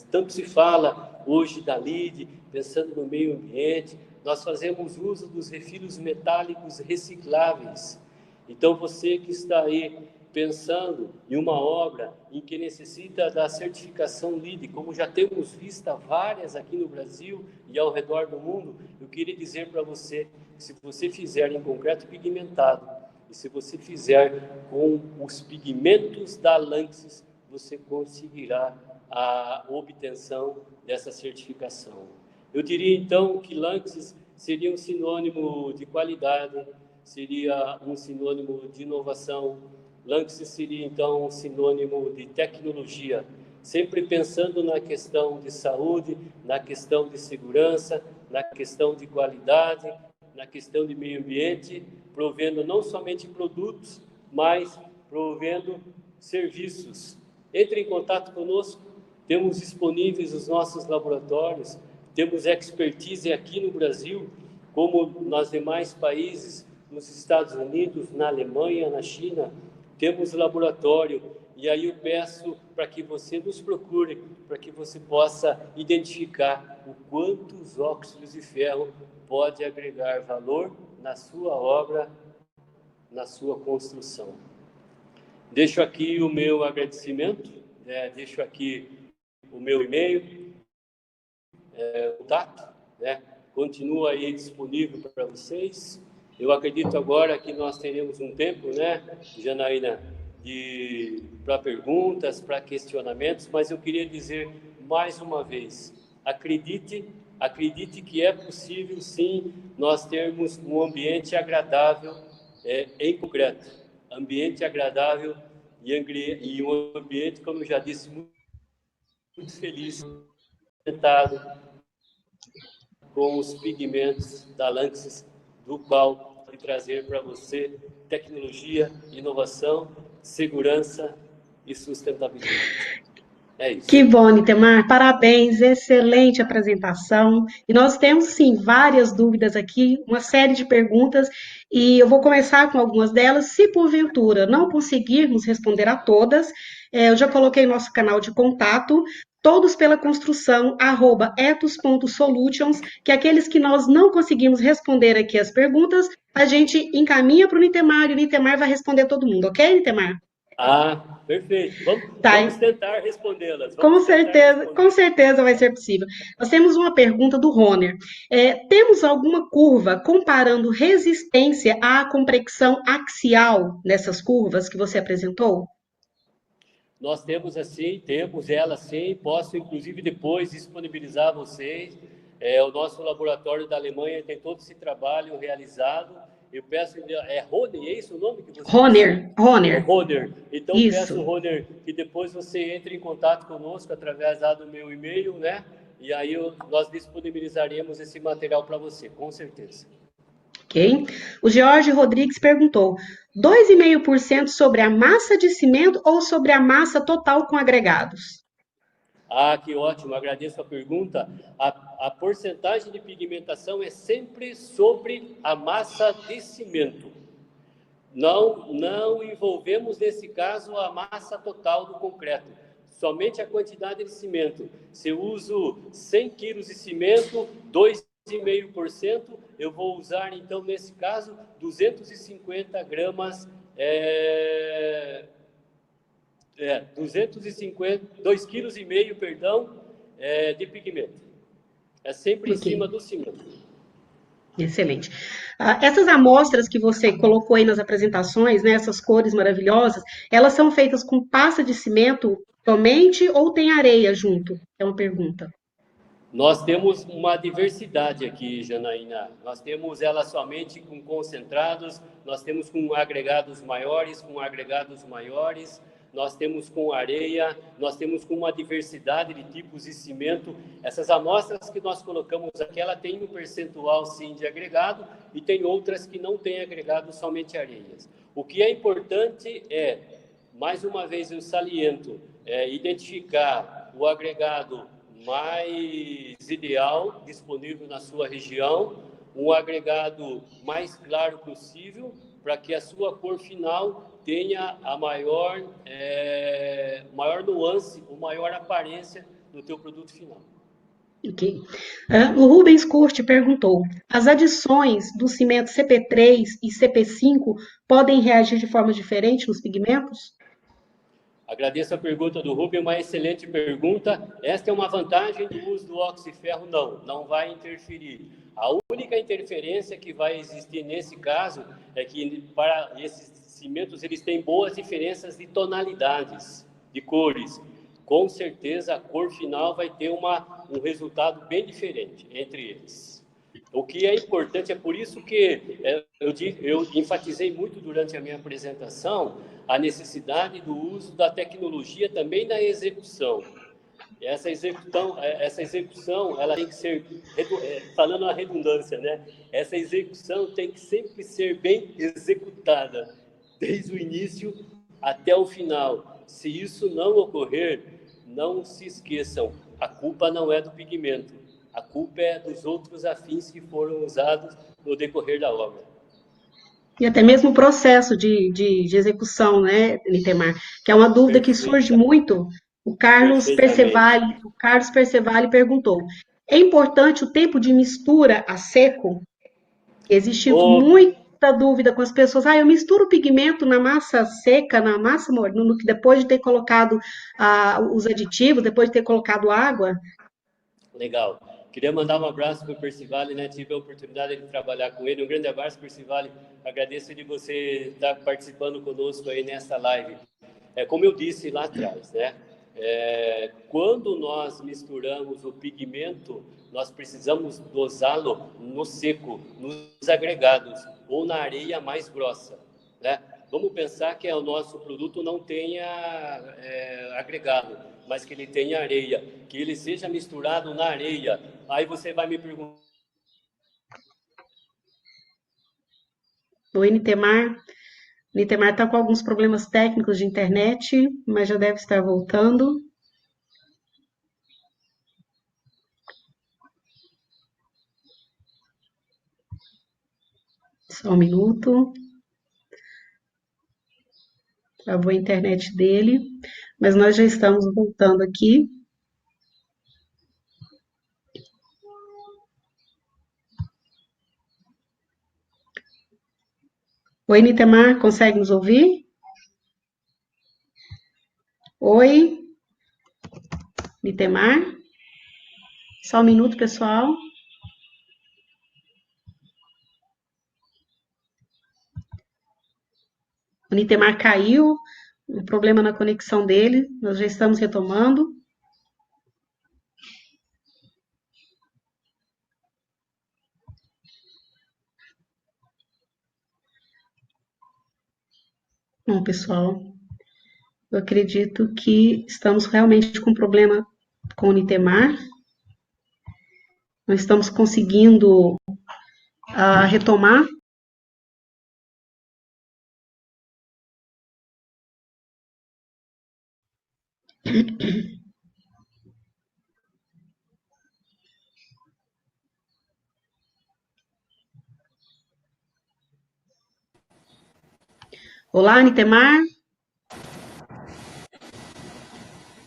Speaker 2: Tanto se fala hoje da LEED, pensando no meio ambiente, nós fazemos uso dos refilos metálicos recicláveis. Então, você que está aí pensando em uma obra em que necessita da certificação LEED, como já temos visto várias aqui no Brasil e ao redor do mundo, eu queria dizer para você que se você fizer em concreto pigmentado e se você fizer com os pigmentos da Lanxess, você conseguirá a obtenção dessa certificação. Eu diria, então, que Lanxess seria um sinônimo de qualidade, seria um sinônimo de inovação. Lanxess seria, então, um sinônimo de tecnologia, sempre pensando na questão de saúde, na questão de segurança, na questão de qualidade, na questão de meio ambiente, provendo não somente produtos, mas provendo serviços. Entre em contato conosco, temos disponíveis os nossos laboratórios, temos expertise aqui no Brasil, como nos demais países, nos Estados Unidos, na Alemanha, na China, temos laboratório. E aí eu peço para que você nos procure, para que você possa identificar o quanto os óxidos de ferro pode agregar valor na sua obra, na sua construção. Deixo aqui o meu agradecimento, deixo aqui o meu e-mail, contato, continua aí disponível para vocês. Eu acredito agora que nós teremos um tempo, Janaína, para perguntas, para questionamentos, mas eu queria dizer mais uma vez, acredite que é possível, sim, nós termos um ambiente agradável em concreto, ambiente agradável e um ambiente, como eu já disse, muito feliz, sentado com os pigmentos da Lanxess, do qual vai trazer para você tecnologia, inovação, segurança e sustentabilidade. É isso.
Speaker 1: Que bom, Nitemar, parabéns, excelente apresentação. E nós temos, sim, várias dúvidas aqui, uma série de perguntas, e eu vou começar com algumas delas. Se porventura não conseguirmos responder a todas, eu já coloquei nosso canal de contato, todos pela construção, @etos.solutions, que aqueles que nós não conseguimos responder aqui as perguntas, a gente encaminha para o Nitemar, e o Nitemar vai responder todo mundo, ok, Nitemar?
Speaker 2: Perfeito. Vamos
Speaker 1: Tá.
Speaker 2: tentar respondê-las.
Speaker 1: Com certeza vai ser possível. Nós temos uma pergunta do Roner. Temos alguma curva comparando resistência à compressão axial nessas curvas que você apresentou?
Speaker 2: Nós temos ela sim. Posso, inclusive, depois disponibilizar a vocês. O nosso laboratório da Alemanha tem todo esse trabalho realizado. Eu peço, Roner, é isso o nome que você
Speaker 1: Roner.
Speaker 2: Roner. Então,
Speaker 1: Isso.
Speaker 2: peço, Roner, que depois você entre em contato conosco através do meu e-mail, E aí nós disponibilizaremos esse material para você, com certeza.
Speaker 1: Ok. O Jorge Rodrigues perguntou: 2,5% sobre a massa de cimento ou sobre a massa total com agregados?
Speaker 2: Que ótimo, agradeço a pergunta. A porcentagem de pigmentação é sempre sobre a massa de cimento. Não envolvemos, nesse caso, a massa total do concreto, somente a quantidade de cimento. Se eu uso 100 quilos de cimento, 2,5%, eu vou usar, então, nesse caso, 250 gramas... 2,5 kg, perdão, de pigmento. É sempre em cima do cimento.
Speaker 1: Excelente. Essas amostras que você colocou aí nas apresentações, essas cores maravilhosas, elas são feitas com pasta de cimento somente ou tem areia junto? É uma pergunta.
Speaker 2: Nós temos uma diversidade aqui, Janaína. Nós temos ela somente com concentrados, nós temos com agregados maiores, nós temos com areia, nós temos com uma diversidade de tipos de cimento. Essas amostras que nós colocamos aqui, ela tem um percentual, sim, de agregado, e tem outras que não têm agregado, somente areias. O que é importante mais uma vez eu saliento, identificar o agregado mais ideal disponível na sua região, um agregado mais claro possível, para que a sua cor final tenha a maior nuance, a maior aparência do teu produto final.
Speaker 1: Ok. O Rubens Curti perguntou: as adições do cimento CP3 e CP5 podem reagir de forma diferente nos pigmentos?
Speaker 2: Agradeço a pergunta do Rubem, uma excelente pergunta. Esta é uma vantagem do uso do oxiferro? Não, não vai interferir. A única interferência que vai existir nesse caso é que para esses cimentos eles têm boas diferenças de tonalidades, de cores. Com certeza a cor final vai ter um resultado bem diferente entre eles. O que é importante, é por isso que eu enfatizei muito durante a minha apresentação a necessidade do uso da tecnologia também na execução. Essa execução, ela tem que ser, falando a redundância, né? Essa execução tem que sempre ser bem executada, desde o início até o final. Se isso não ocorrer, não se esqueçam, a culpa não é do pigmento, a culpa é dos outros afins que foram usados no decorrer da obra.
Speaker 1: E até mesmo o processo de execução, né, Nitemar? Que é uma dúvida que surge
Speaker 2: Perfeita,
Speaker 1: muito.
Speaker 2: perfeitamente.
Speaker 1: O Carlos Percevale perguntou: é importante o tempo de mistura a seco? Existe
Speaker 2: O
Speaker 1: muita dúvida com as pessoas. Ah, eu misturo o pigmento na massa seca, na massa, depois de ter colocado os aditivos, depois de ter colocado água.
Speaker 2: Legal. Queria mandar um abraço para o Percivale, né? Tive a oportunidade de trabalhar com ele. Um grande abraço, Percivale. Agradeço de você estar participando conosco aí nessa live. Como eu disse lá atrás, né? Quando nós misturamos o pigmento, nós precisamos dosá-lo no seco, nos agregados ou na areia mais grossa, né? Vamos pensar que o nosso produto não tenha agregado, mas que ele tenha areia, que ele seja misturado na areia. Aí você vai me perguntar.
Speaker 1: O Nitemar está com alguns problemas técnicos de internet, mas já deve estar voltando. Só um minuto. Travou a internet dele, mas nós já estamos voltando aqui. Oi, Nitemar, consegue nos ouvir? Oi, Nitemar? Só um minuto, pessoal. O Nitemar caiu, um problema na conexão dele, nós já estamos retomando. Bom, pessoal, eu acredito que estamos realmente com problema com o Nitemar. Não estamos conseguindo retomar. Olá, Nitemar?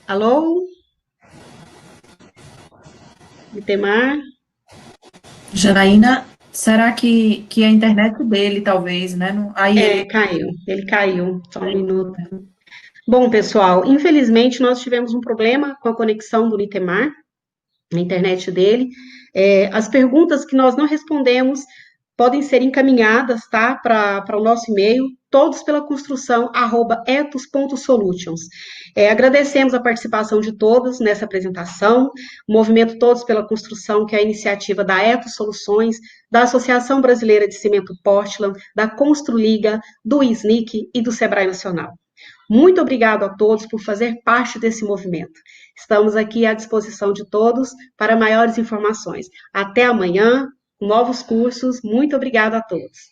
Speaker 1: Alô? Nitemar?
Speaker 3: Janaína, será que a internet dele, talvez, né? Aí ele.
Speaker 1: Caiu, ele caiu, só um minuto. Bom, pessoal, infelizmente nós tivemos um problema com a conexão do Nitemar, na internet dele. As perguntas que nós não respondemos podem ser encaminhadas, tá, para o nosso e-mail, todos pela construção, @ethos.solutions. Agradecemos a participação de todos nessa apresentação, o movimento Todos pela Construção, que é a iniciativa da Ethos Soluções, da Associação Brasileira de Cimento Portland, da Construliga, do ISNIC e do Sebrae Nacional. Muito obrigado a todos por fazer parte desse movimento. Estamos aqui à disposição de todos para maiores informações. Até amanhã, novos cursos. Muito obrigada a todos.